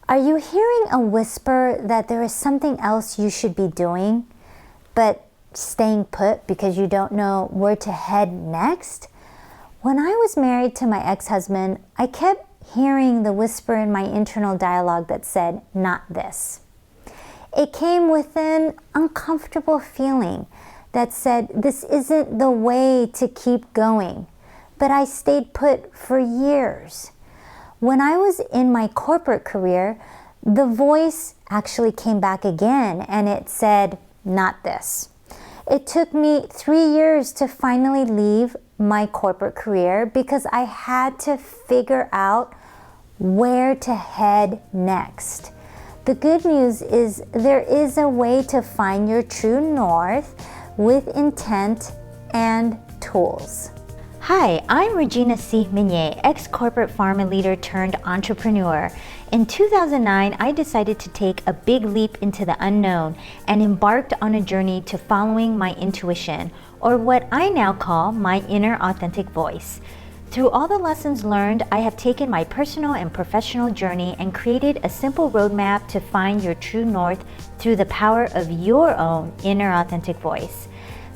Are you hearing a whisper that there is something else you should be doing, but staying put because you don't know where to head next? When I was married to my ex-husband, I kept hearing the whisper in my internal dialogue that said, "Not this." It came with an uncomfortable feeling that said, "This isn't the way to keep going." But I stayed put for years. When I was in my corporate career, the voice actually came back again and it said, "Not this." It took me 3 years to finally leave my corporate career because I had to figure out where to head next. The good news is there is a way to find your true north with intent and tools. Hi, I'm Regina C. Minier, ex-corporate pharma leader turned entrepreneur. In 2009, I decided to take a big leap into the unknown and embarked on a journey to following my intuition, or what I now call my inner authentic voice. Through all the lessons learned, I have taken my personal and professional journey and created a simple roadmap to find your true north through the power of your own inner authentic voice.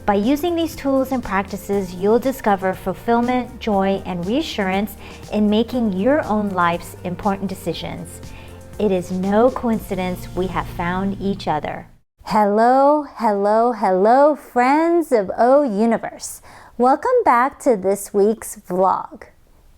By using these tools and practices, you'll discover fulfillment, joy, and reassurance in making your own life's important decisions. It is no coincidence we have found each other. Hello, hello, hello, friends of O Universe. Welcome back to this week's vlog.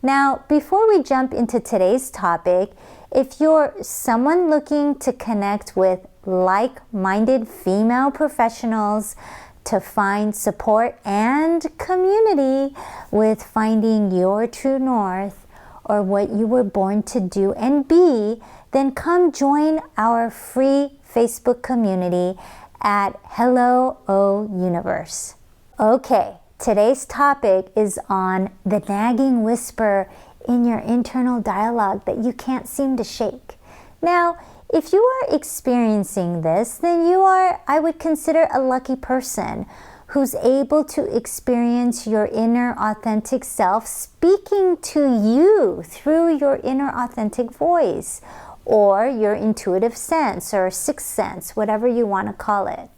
Now, before we jump into today's topic, if you're someone looking to connect with like-minded female professionals to find support and community with finding your true north or what you were born to do and be, then come join our free Facebook community at Hello O Universe. Okay, today's topic is on the nagging whisper in your internal dialogue that you can't seem to shake. Now, if you are experiencing this, then you are, I would consider, a lucky person who's able to experience your inner authentic self speaking to you through your inner authentic voice or your intuitive sense or sixth sense, whatever you want to call it.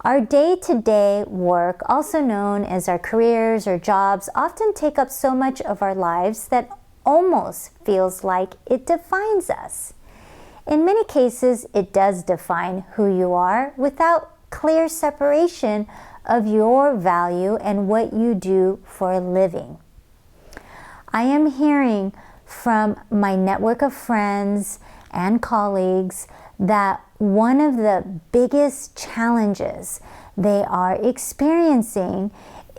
Our day-to-day work, also known as our careers or jobs, often take up so much of our lives that almost feels like it defines us. In many cases, it does define who you are without clear separation of your value and what you do for a living. I am hearing from my network of friends and colleagues that one of the biggest challenges they are experiencing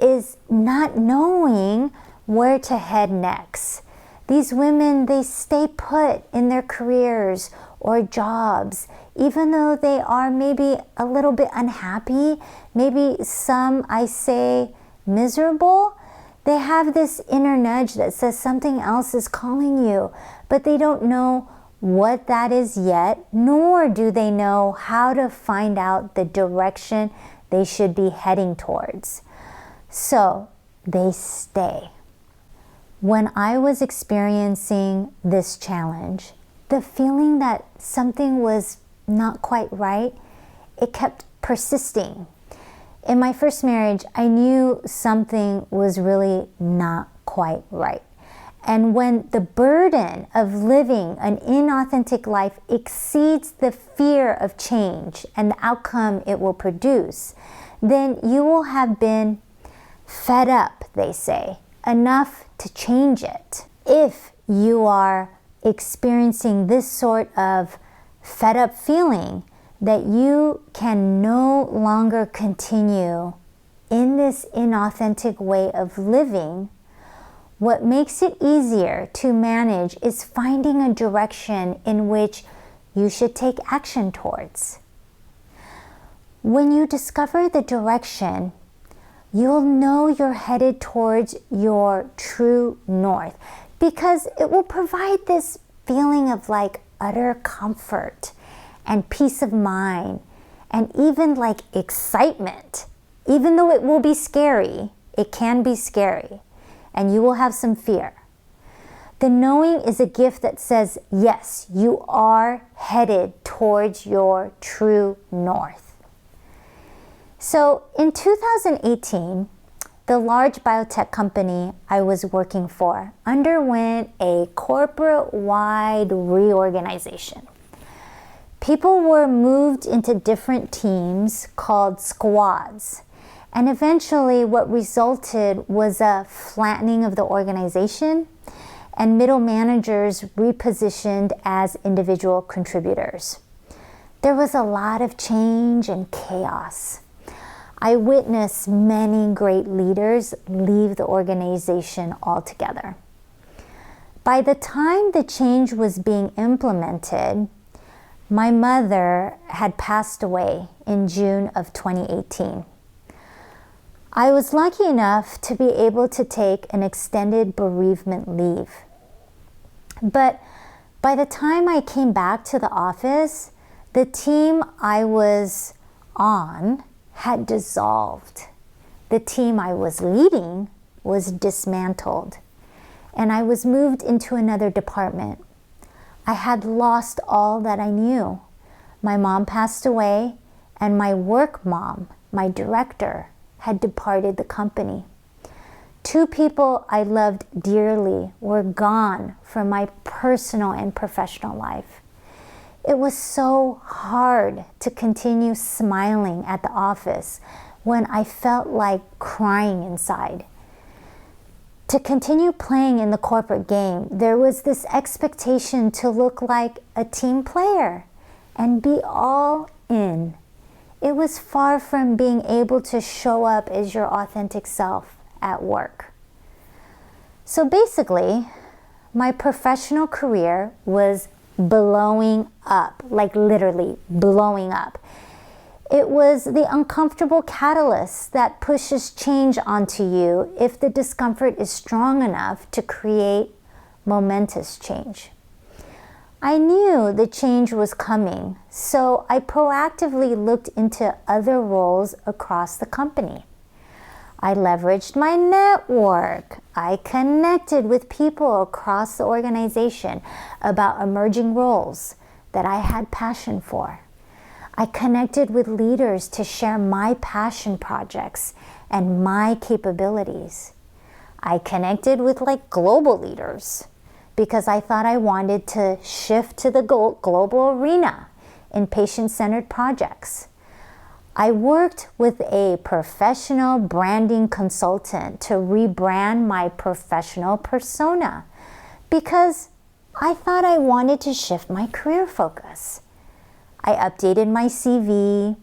is not knowing where to head next. These women, they stay put in their careers or jobs, even though they are maybe a little bit unhappy, maybe some, I say, miserable. They have this inner nudge that says something else is calling you, but they don't know what that is yet, nor do they know how to find out the direction they should be heading towards. So they stay. When I was experiencing this challenge, the feeling that something was not quite right, it kept persisting. In my first marriage, I knew something was really not quite right. And when the burden of living an inauthentic life exceeds the fear of change and the outcome it will produce, then you will have been fed up, they say, enough to change it. If you are experiencing this sort of fed up feeling that you can no longer continue in this inauthentic way of living, what makes it easier to manage is finding a direction in which you should take action towards. When you discover the direction, you'll know you're headed towards your true north, because it will provide this feeling of like utter comfort and peace of mind and even like excitement. Even though it will be scary, it can be scary, and you will have some fear. The knowing is a gift that says, yes, you are headed towards your true north. So in 2018, the large biotech company I was working for underwent a corporate-wide reorganization. People were moved into different teams called squads, and eventually what resulted was a flattening of the organization, and middle managers repositioned as individual contributors. There was a lot of change and chaos. I witnessed many great leaders leave the organization altogether. By the time the change was being implemented, my mother had passed away in June of 2018. I was lucky enough to be able to take an extended bereavement leave. But by the time I came back to the office, the team I was on had dissolved. The team I was leading was dismantled, and I was moved into another department. I had lost all that I knew. My mom passed away, and my work mom, my director, had departed the company. Two people I loved dearly were gone from my personal and professional life. It was so hard to continue smiling at the office when I felt like crying inside. To continue playing in the corporate game, there was this expectation to look like a team player and be all in. It was far from being able to show up as your authentic self at work. So basically, my professional career was blowing up, like literally blowing up. It was the uncomfortable catalyst that pushes change onto you if the discomfort is strong enough to create momentous change. I knew the change was coming, so I proactively looked into other roles across the company. I leveraged my network. I connected with people across the organization about emerging roles that I had passion for. I connected with leaders to share my passion projects and my capabilities. I connected with global leaders because I thought I wanted to shift to the global arena in patient-centered projects. I worked with a professional branding consultant to rebrand my professional persona because I thought I wanted to shift my career focus. I updated my CV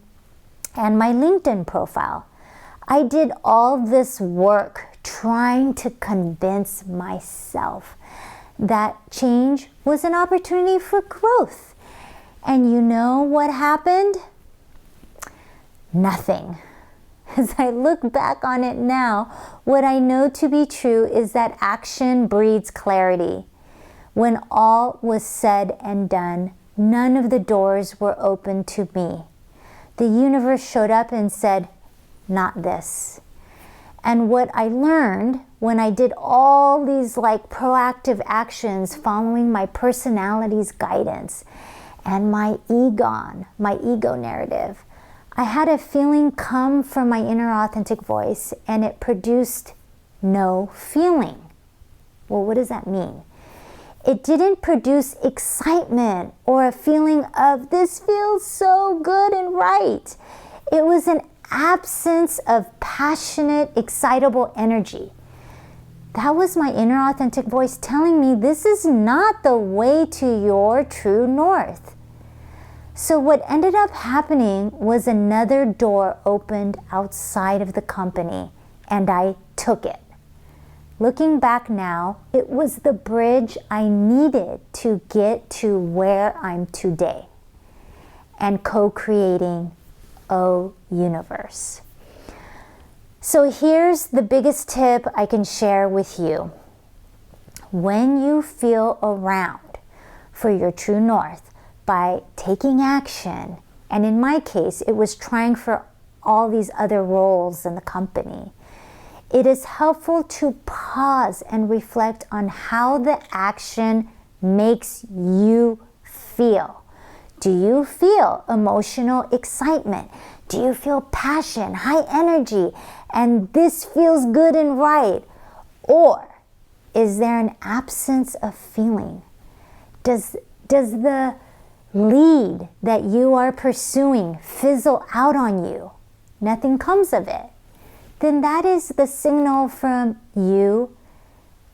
and my LinkedIn profile. I did all this work trying to convince myself that change was an opportunity for growth. And you know what happened? Nothing. As I look back on it now, what I know to be true is that action breeds clarity. When all was said and done, none of the doors were open to me. The universe showed up and said, not this. And what I learned when I did all these proactive actions following my personality's guidance and my ego narrative, I had a feeling come from my inner authentic voice, and it produced no feeling. Well, what does that mean? It didn't produce excitement or a feeling of this feels so good and right. It was an absence of passionate, excitable energy. That was my inner authentic voice telling me this is not the way to your true north. So what ended up happening was another door opened outside of the company, and I took it. Looking back now, it was the bridge I needed to get to where I'm today and co-creating O Universe. So here's the biggest tip I can share with you. When you feel around for your true north, by taking action, and in my case, it was trying for all these other roles in the company. It is helpful to pause and reflect on how the action makes you feel. Do you feel emotional excitement? Do you feel passion, high energy, and this feels good and right? Or is there an absence of feeling? Does the lead that you are pursuing fizzle out on you? Nothing comes of it. Then that is the signal from you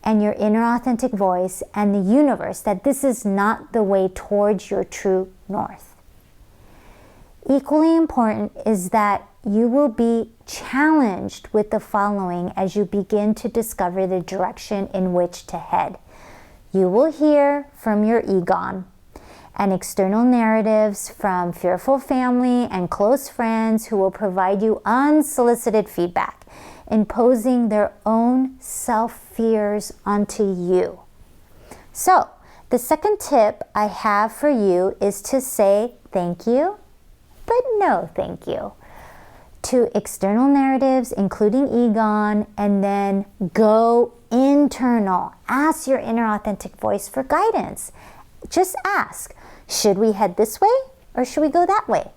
and your inner authentic voice and the universe that this is not the way towards your true north. Equally important is that you will be challenged with the following as you begin to discover the direction in which to head. You will hear from your ego and external narratives from fearful family and close friends who will provide you unsolicited feedback, imposing their own self-fears onto you. So, the second tip I have for you is to say thank you, but no thank you, to external narratives, including ego, and then go internal. Ask your inner authentic voice for guidance. Just ask, should we head this way or should we go that way?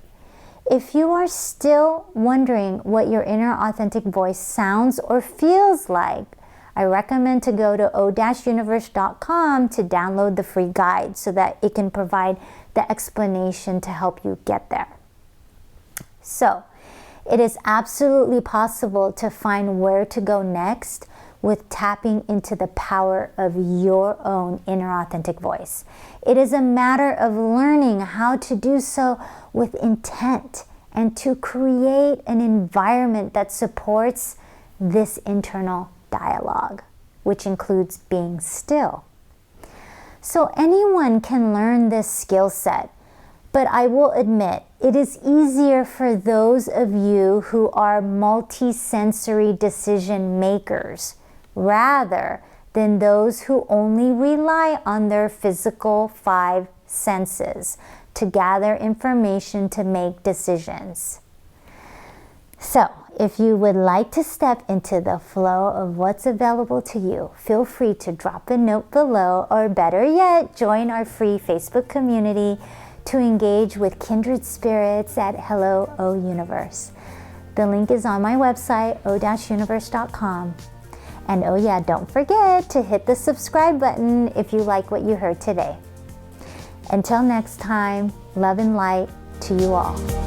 If you are still wondering what your inner authentic voice sounds or feels like, I recommend to go to o-universe.com to download the free guide so that it can provide the explanation to help you get there. So, it is absolutely possible to find where to go next with tapping into the power of your own inner authentic voice. It is a matter of learning how to do so with intent and to create an environment that supports this internal dialogue, which includes being still. So anyone can learn this skill set, but I will admit it is easier for those of you who are multi-sensory decision makers rather than those who only rely on their physical 5 senses to gather information to make decisions. So, if you would like to step into the flow of what's available to you, feel free to drop a note below, or better yet, join our free Facebook community to engage with kindred spirits at Hello O Universe. The link is on my website, o-universe.com. And oh yeah, don't forget to hit the subscribe button if you like what you heard today. Until next time, love and light to you all.